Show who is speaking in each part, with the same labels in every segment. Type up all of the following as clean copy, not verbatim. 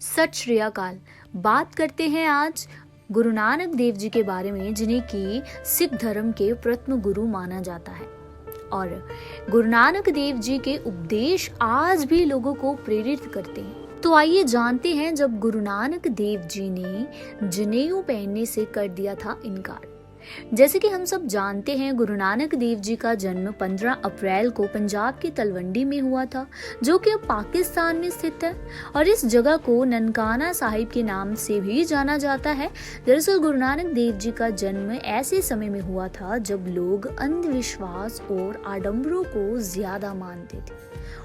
Speaker 1: सत श्री अकाल। बात करते हैं आज गुरु नानक देव जी के बारे में, जिन्हें की सिख धर्म के प्रथम गुरु माना जाता है। और गुरु नानक देव जी के उपदेश आज भी लोगों को प्रेरित करते हैं। तो आइए जानते हैं, जब गुरु नानक देव जी ने जनेऊ पहनने से कर दिया था इनकार। जैसे कि हम सब जानते हैं, गुरु नानक देव जी का जन्म 15 अप्रैल को पंजाब की तलवंडी में हुआ था, जो कि अब पाकिस्तान में स्थित है। और इस जगह को ननकाना साहिब के नाम से भी जाना जाता है। दरअसल गुरु नानक देव जी का जन्म ऐसे समय में हुआ था जब लोग अंधविश्वास और आडंबरों को ज्यादा मानते थे।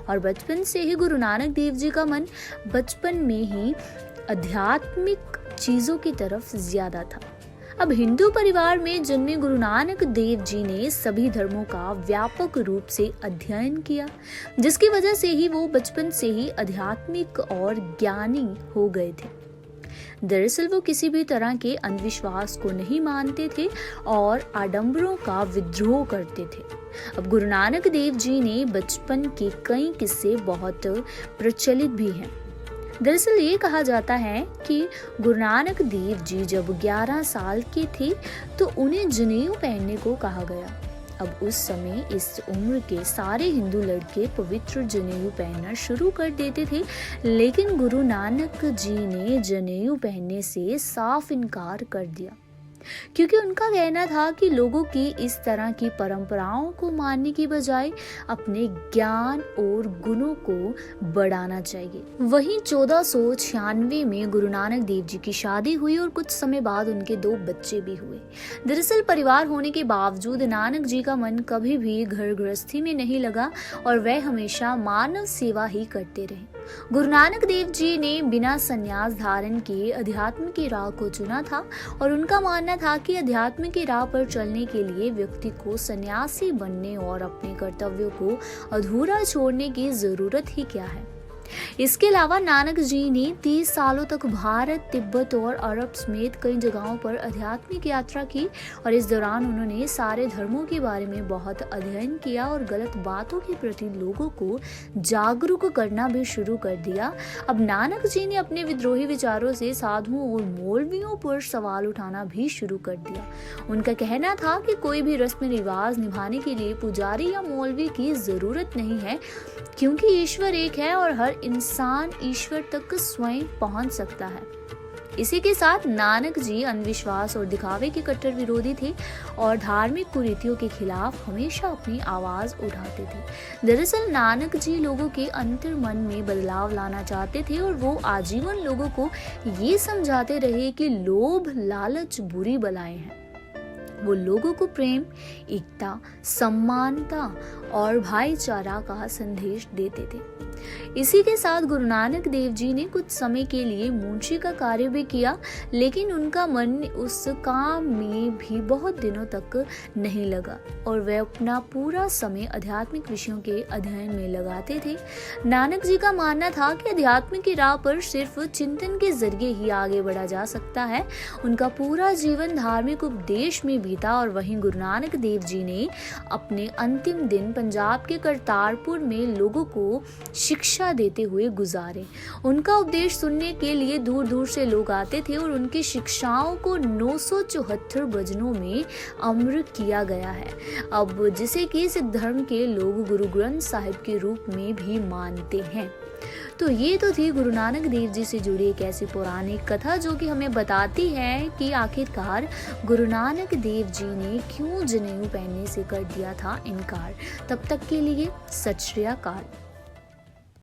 Speaker 1: और बचपन से ही गुरु नानक देव जी का मन बचपन में ही आध्यात्मिक चीजों की तरफ ज्यादा था। अब हिंदू परिवार में जन्मे गुरु नानक देव जी ने सभी धर्मों का व्यापक रूप से अध्ययन किया, जिसकी वजह से ही वो बचपन से ही आध्यात्मिक और ज्ञानी हो गए थे। दरअसल वो किसी भी तरह के अंधविश्वास को नहीं मानते थे और आडंबरों का विद्रोह करते थे। अब गुरु नानक देव जी ने बचपन के कई किस्से बहुत प्रचलित भी हैं। दरअसल ये कहा जाता है कि गुरु नानक देव जी जब 11 साल के थे तो उन्हें जनेऊ पहनने को कहा गया। अब उस समय इस उम्र के सारे हिंदू लड़के पवित्र जनेऊ पहनना शुरू कर देते थे, लेकिन गुरु नानक जी ने जनेऊ पहनने से साफ इनकार कर दिया, क्योंकि उनका कहना था कि लोगों की इस तरह की परंपराओं को मानने की बजाय अपने ज्ञान और गुणों को बढ़ाना चाहिए। वहीं 1496 में गुरु नानक देव जी की शादी हुई और कुछ समय बाद उनके 2 बच्चे भी हुए। दरअसल परिवार होने के बावजूद नानक जी का मन कभी भी घर गृहस्थी में नहीं लगा और वह हमेशा मानव सेवा ही करते रहे। गुरु नानक देव जी ने बिना संन्यास धारण के अध्यात्म की राह को चुना था और उनका मानना था कि अध्यात्म की राह पर चलने के लिए व्यक्ति को सन्यासी बनने और अपने कर्तव्यों को अधूरा छोड़ने की जरूरत ही क्या है। इसके अलावा नानक जी ने 30 सालों तक भारत, तिब्बत और अरब समेत कई जगहों पर आध्यात्मिक यात्रा की और इस दौरान उन्होंने सारे धर्मों के बारे में बहुत अध्ययन किया और गलत बातों के प्रति लोगों को जागरूक करना भी शुरू कर दिया। अब नानक जी ने अपने विद्रोही विचारों से साधुओं और मौलवियों पर सवाल उठाना भी शुरू कर दिया। उनका कहना था कि कोई भी रस्म रिवाज निभाने के लिए पुजारी या मौलवी की जरूरत नहीं है, क्योंकि ईश्वर एक है और हर इंसान ईश्वर तक स्वयं पहुंच सकता है। इसी के साथ नानक जी अंधविश्वास और दिखावे के कट्टर विरोधी थे और धार्मिक कुरीतियों के खिलाफ हमेशा अपनी आवाज उठाते थे। दरअसल नानक जी लोगों के अंतर मन में बदलाव लाना चाहते थे और वो आजीवन लोगों को ये समझाते रहे कि लोभ, लालच बुरी बलाएं हैं। वो लोगों को प्रेम, एकता, समानता और भाईचारा का संदेश देते थे। इसी के साथ गुरु नानक देव जी ने कुछ समय के लिए मुंशी का कार्य भी किया, लेकिन उनका मन उस काम में भी बहुत दिनों तक नहीं लगा और वे अपना पूरा समय आध्यात्मिक विषयों के अध्ययन में लगाते थे। नानक जी का मानना था कि अध्यात्म की राह पर सिर्फ चिंतन के जरिए ही आगे बढ़ा जा सकता है। उनका पूरा जीवन धार्मिक उपदेश में बीता और वहीं गुरु नानक देव जी ने अपने अंतिम दिन पंजाब के करतारपुर में लोगों को शिक्षा देते हुए गुजारे। उनका उपदेश सुनने के लिए दूर दूर से लोग आते थे और उनकी शिक्षाओं को 974 भजनों में अमर किया गया है, अब जिसे कि सिख धर्म के लोग गुरु ग्रंथ साहिब के रूप में भी मानते हैं। तो ये तो थी गुरु नानक देव जी से जुड़ी एक ऐसी पौराणिक कथा जो कि हमें बताती है कि आखिरकार गुरु नानक देव जी ने क्यों जनेऊ पहनने से कर दिया था इनकार। तब तक के लिए सत श्री अकाल।